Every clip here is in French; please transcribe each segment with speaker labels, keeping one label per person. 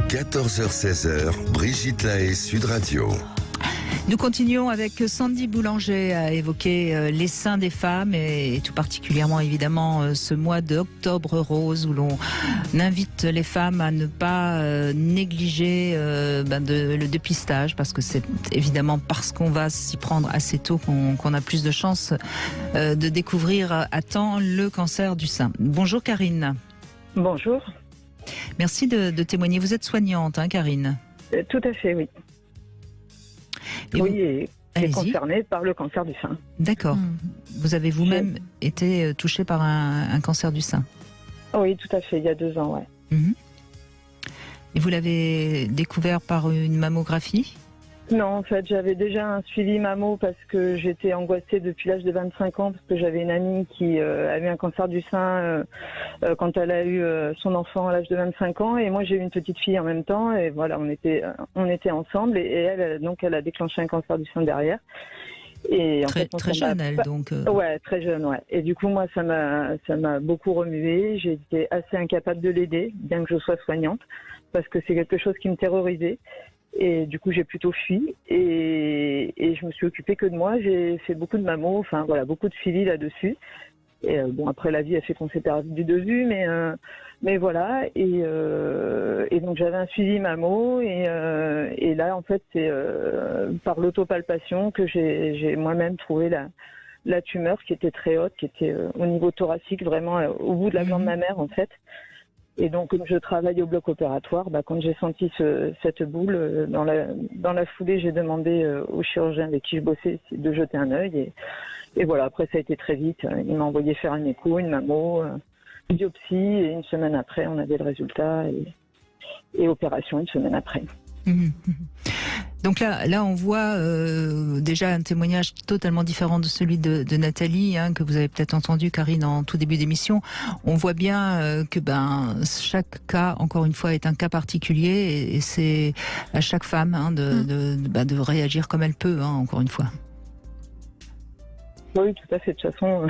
Speaker 1: 14h-16h, Brigitte Lahaie, Sud Radio.
Speaker 2: Nous continuons avec Sandy Boulanger à évoquer les seins des femmes et tout particulièrement évidemment ce mois d'octobre rose où l'on invite les femmes à ne pas négliger le dépistage parce que c'est évidemment parce qu'on va s'y prendre assez tôt qu'on a plus de chances de découvrir à temps le cancer du sein. Bonjour Karine.
Speaker 3: Bonjour.
Speaker 2: Merci de témoigner. Vous êtes soignante, hein, Karine ?
Speaker 3: Tout à fait, oui.
Speaker 2: Et
Speaker 3: oui, et concernée par le cancer du sein.
Speaker 2: D'accord. Vous avez vous-même été touchée par un cancer du sein ?
Speaker 3: Oui, tout à fait, il y a 2 ans, ouais.
Speaker 2: Et vous l'avez découvert par une mammographie ?
Speaker 3: Non, en fait, j'avais déjà un suivi mammo parce que j'étais angoissée depuis l'âge de 25 ans parce que j'avais une amie qui avait un cancer du sein quand elle a eu son enfant à l'âge de 25 ans et moi j'ai eu une petite fille en même temps et voilà, on était ensemble et elle a déclenché un cancer du sein derrière. Et en fait,
Speaker 2: très jeune, elle, donc.
Speaker 3: Ouais, très jeune, ouais. Et du coup, moi, ça m'a beaucoup remué. J'ai été assez incapable de l'aider, bien que je sois soignante, parce que c'est quelque chose qui me terrorisait. Et du coup, j'ai plutôt fui et je me suis occupée que de moi. J'ai fait beaucoup de mammo, enfin voilà, beaucoup de suivi là-dessus. Et bon, après la vie a fait qu'on s'est perdu de vue, mais voilà. Et donc j'avais un suivi mammo et là en fait c'est par l'autopalpation que j'ai moi-même trouvé la tumeur qui était très haute, qui était au niveau thoracique, vraiment au bout de la glande mammaire en fait. Et donc, comme je travaille au bloc opératoire, quand j'ai senti cette boule, dans la foulée, j'ai demandé au chirurgien avec qui je bossais de jeter un œil. Et voilà, après, ça a été très vite. Il m'a envoyé faire une écho, une mammo, une biopsie. Et une semaine après, on avait le résultat. Et opération une semaine après.
Speaker 2: Donc là, on voit déjà un témoignage totalement différent de celui de Nathalie, hein, que vous avez peut-être entendu, Karine, en tout début d'émission. On voit bien que chaque cas, encore une fois, est un cas particulier et c'est à chaque femme de réagir comme elle peut, hein, encore une fois.
Speaker 3: Oui, tout à fait. De toute façon,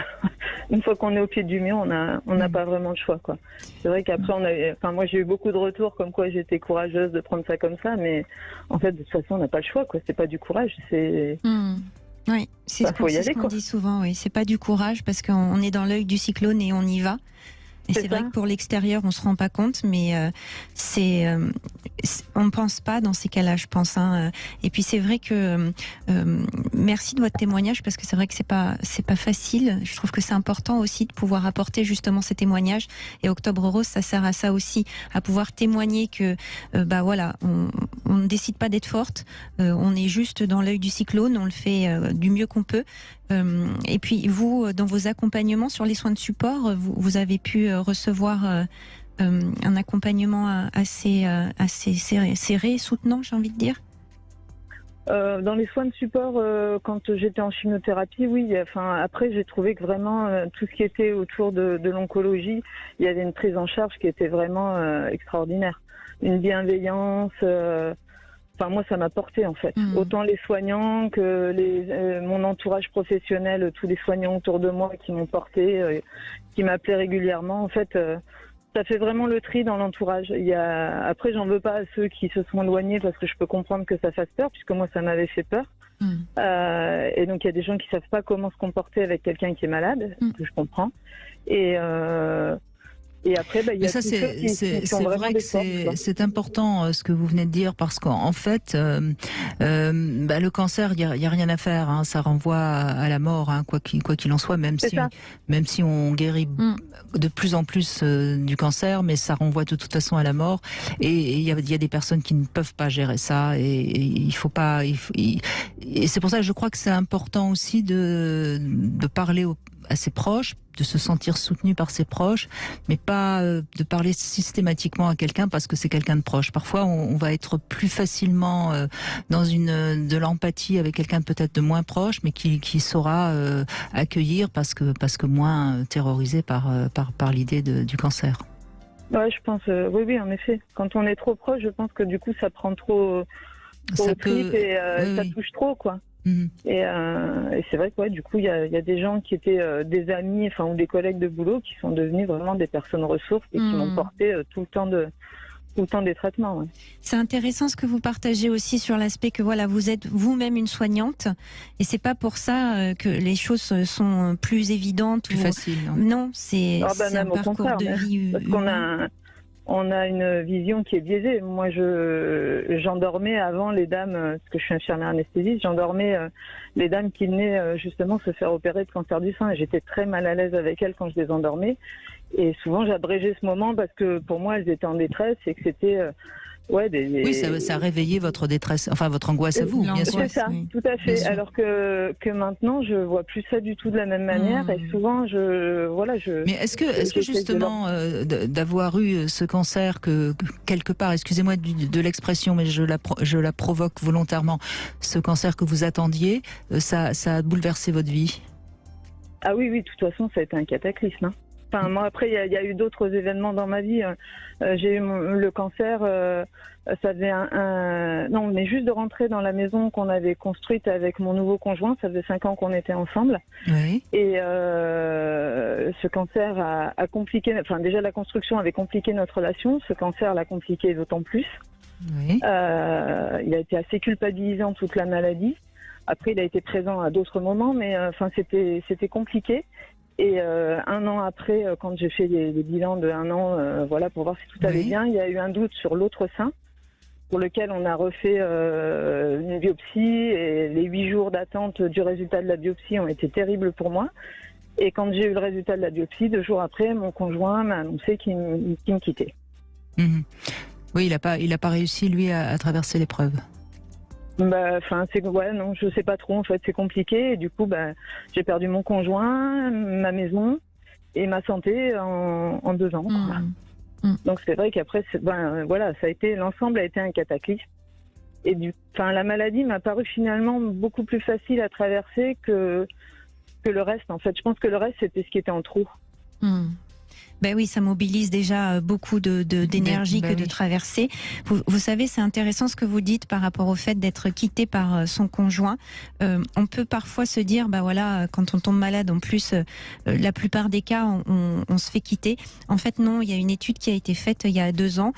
Speaker 3: une fois qu'on est au pied du mur, on n'a pas vraiment le choix, quoi. C'est vrai qu'après, moi, j'ai eu beaucoup de retours comme quoi j'étais courageuse de prendre ça comme ça, mais en fait, de toute façon, on n'a pas le choix, quoi. C'est pas du courage, c'est.
Speaker 4: Oui, c'est ce qu'on dit souvent. Oui, c'est pas du courage parce qu'on est dans l'œil du cyclone et on y va. Et c'est vrai que pour l'extérieur, on se rend pas compte, mais on ne pense pas dans ces cas-là, je pense. Hein. Et puis c'est vrai que merci de votre témoignage parce que c'est vrai que c'est pas facile. Je trouve que c'est important aussi de pouvoir apporter justement ces témoignages. Et Octobre Rose, ça sert à ça aussi, à pouvoir témoigner que on ne décide pas d'être forte, on est juste dans l'œil du cyclone, on le fait du mieux qu'on peut. Et puis vous, dans vos accompagnements sur les soins de support, vous avez pu recevoir un accompagnement assez serré, soutenant, j'ai envie de dire.
Speaker 3: Dans les soins de support, quand j'étais en chimiothérapie, oui. Après, j'ai trouvé que vraiment tout ce qui était autour de l'oncologie, il y avait une prise en charge qui était vraiment extraordinaire, une bienveillance. Moi, ça m'a porté en fait. Autant les soignants que mon entourage professionnel, tous les soignants autour de moi qui m'ont porté, qui m'appelaient régulièrement. En fait, ça fait vraiment le tri dans l'entourage. Après, j'en veux pas à ceux qui se sont éloignés parce que je peux comprendre que ça fasse peur, puisque moi, ça m'avait fait peur. Et donc, il y a des gens qui savent pas comment se comporter avec quelqu'un qui est malade, que je comprends. Et après, il y a
Speaker 2: c'est vrai que c'est important ce que vous venez de dire parce qu'en fait, le cancer, il y a rien à faire. Hein, ça renvoie à la mort, hein, quoi qu'il en soit, même si on guérit de plus en plus du cancer, mais ça renvoie de toute façon à la mort. Et il y a des personnes qui ne peuvent pas gérer ça. Et il faut pas. Et c'est pour ça que je crois que c'est important aussi de parler à ses proches, de se sentir soutenu par ses proches, mais pas de parler systématiquement à quelqu'un parce que c'est quelqu'un de proche. Parfois, on va être plus facilement dans de l'empathie avec quelqu'un peut-être de moins proche, mais qui saura accueillir parce que moins terrorisé par l'idée du cancer.
Speaker 3: Ouais, je pense, oui, en effet. Quand on est trop proche, je pense que du coup, ça prend trop au trip et ça touche trop, quoi. Et c'est vrai que du coup il y a des gens qui étaient des amis, ou des collègues de boulot qui sont devenus vraiment des personnes ressources et qui m'ont porté tout le temps tout le temps des traitements. Ouais.
Speaker 4: C'est intéressant ce que vous partagez aussi sur l'aspect que voilà, vous êtes vous-même une soignante et c'est pas pour ça que les choses sont plus évidentes,
Speaker 2: plus faciles.
Speaker 4: Non, c'est un parcours de vie.
Speaker 3: Parce qu'on a une vision qui est biaisée. Moi, j'endormais avant les dames, parce que je suis infirmière anesthésiste, j'endormais les dames qui venaient justement se faire opérer de cancer du sein. Et j'étais très mal à l'aise avec elles quand je les endormais. Et souvent, j'abrégeais ce moment parce que pour moi, elles étaient en détresse et que c'était... Oui,
Speaker 2: ça réveillait votre détresse, enfin votre angoisse à vous, bien sûr.
Speaker 3: C'est ça, tout à fait. Alors que maintenant, je vois plus ça du tout de la même manière. Et souvent,
Speaker 2: Mais est-ce que justement d'avoir eu ce cancer que quelque part, excusez-moi de l'expression, mais je la provoque volontairement, ce cancer que vous attendiez, ça a bouleversé votre vie?
Speaker 3: Ah oui, de toute façon, ça a été un cataclysme. Hein. Enfin, moi, après, il y a eu d'autres événements dans ma vie. J'ai eu le cancer, ça faisait Non, mais juste de rentrer dans la maison qu'on avait construite avec mon nouveau conjoint, ça faisait 5 ans qu'on était ensemble.
Speaker 2: Oui.
Speaker 3: Et ce cancer a compliqué... Enfin, déjà, la construction avait compliqué notre relation. Ce cancer l'a compliqué d'autant plus.
Speaker 2: Oui.
Speaker 3: Il a été assez culpabilisant toute la maladie. Après, il a été présent à d'autres moments, mais c'était compliqué. Et 1 an après, quand j'ai fait les bilans de 1 an, pour voir si tout allait bien, il y a eu un doute sur l'autre sein, pour lequel on a refait une biopsie. Et les 8 jours d'attente du résultat de la biopsie ont été terribles pour moi. Et quand j'ai eu le résultat de la biopsie, 2 jours après, mon conjoint m'a annoncé qu'il me quittait.
Speaker 2: Mmh. Oui, il a pas réussi, lui, à traverser l'épreuve.
Speaker 3: Non, je sais pas trop, en fait, c'est compliqué. Et du coup, j'ai perdu mon conjoint, ma maison et ma santé en 2 ans. Donc c'est vrai qu'après, l'ensemble a été un cataclysme. Et la maladie m'a paru finalement beaucoup plus facile à traverser que le reste. En fait, je pense que le reste, c'était ce qui était en trop.
Speaker 4: Ben oui, ça mobilise déjà beaucoup d'énergie que de traverser. Vous savez, c'est intéressant ce que vous dites par rapport au fait d'être quitté par son conjoint. On peut parfois se dire, quand on tombe malade, en plus, la plupart des cas, on se fait quitter. En fait, non, il y a une étude qui a été faite il y a 2 ans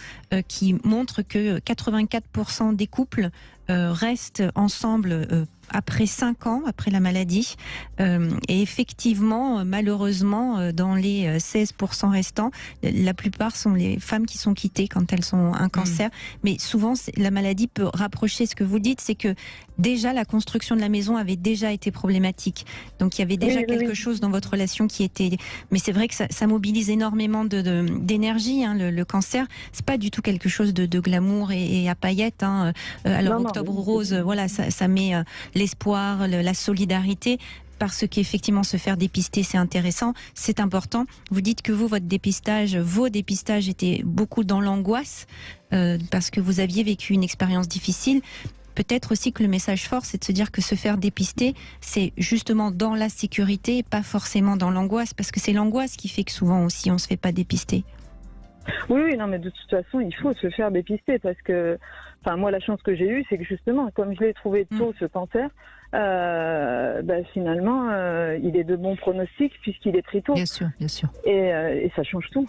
Speaker 4: qui montre que 84% des couples restent ensemble après 5 ans, après la maladie. Et effectivement, malheureusement, dans les 16% restants, la plupart sont les femmes qui sont quittées quand elles ont un cancer. Mais souvent, la maladie peut rapprocher. Ce que vous dites, c'est que déjà, la construction de la maison avait déjà été problématique. Donc, il y avait déjà quelque chose dans votre relation qui était... Mais c'est vrai que ça mobilise énormément d'énergie, hein, le cancer. C'est pas du tout quelque chose de glamour et à paillettes. Hein. Alors, Octobre Rose, ça met... l'espoir, la solidarité, parce qu'effectivement se faire dépister c'est intéressant, c'est important. Vous dites que vos dépistages étaient beaucoup dans l'angoisse parce que vous aviez vécu une expérience difficile. Peut-être aussi que le message fort, c'est de se dire que se faire dépister, c'est justement dans la sécurité, pas forcément dans l'angoisse, parce que c'est l'angoisse qui fait que souvent aussi on se fait pas dépister.
Speaker 3: Oui, non, mais de toute façon, il faut se faire dépister parce que, moi, la chance que j'ai eue, c'est que justement, comme je l'ai trouvé tôt, ce cancer, finalement, il est de bons pronostics puisqu'il est pris tôt.
Speaker 2: Bien sûr.
Speaker 3: Et ça change tout.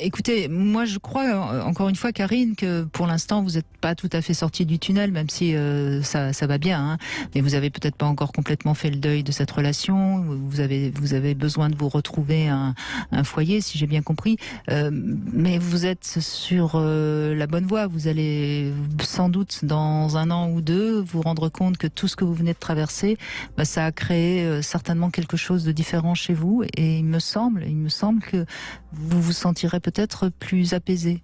Speaker 2: Écoutez, moi je crois encore une fois, Karine, que pour l'instant vous n'êtes pas tout à fait sortie du tunnel, même si ça va bien, hein, mais vous avez peut-être pas encore complètement fait le deuil de cette relation. Vous avez besoin de vous retrouver un foyer, si j'ai bien compris. Mais vous êtes sur la bonne voie. Vous allez sans doute dans 1 an ou 2 vous rendre compte que tout ce que vous venez de traverser, ça a créé certainement quelque chose de différent chez vous. Et il me semble que vous vous sentirez peut-être plus apaisé.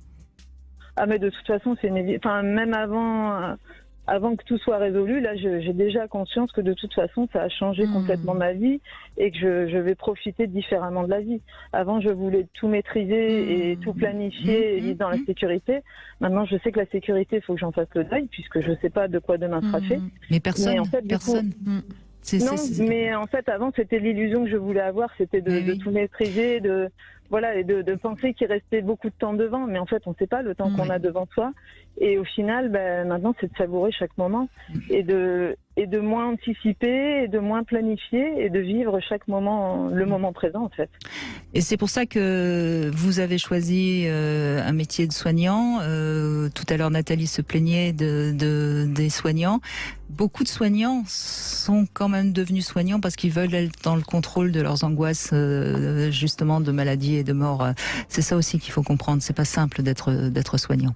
Speaker 3: Ah, mais de toute façon, c'est même avant que tout soit résolu, là, j'ai déjà conscience que de toute façon, ça a changé complètement ma vie et que je vais profiter différemment de la vie. Avant, je voulais tout maîtriser et tout planifier et vivre dans la sécurité. Maintenant, je sais que la sécurité, il faut que j'en fasse le deuil puisque je ne sais pas de quoi demain sera fait.
Speaker 2: Mais personne.
Speaker 3: Mais en fait,
Speaker 2: personne.
Speaker 3: Mais en fait, avant, c'était l'illusion que je voulais avoir, c'était de tout maîtriser, et de penser qu'il restait beaucoup de temps devant. Mais en fait, on ne sait pas le temps qu'on a devant soi. Et au final, maintenant, c'est de savourer chaque moment et de et de moins anticiper, et de moins planifier, et de vivre chaque moment, le moment présent en fait.
Speaker 2: Et c'est pour ça que vous avez choisi un métier de soignant. Tout à l'heure, Nathalie se plaignait des soignants. Beaucoup de soignants sont quand même devenus soignants parce qu'ils veulent être dans le contrôle de leurs angoisses, justement, de maladie et de mort. C'est ça aussi qu'il faut comprendre. C'est pas simple d'être soignant.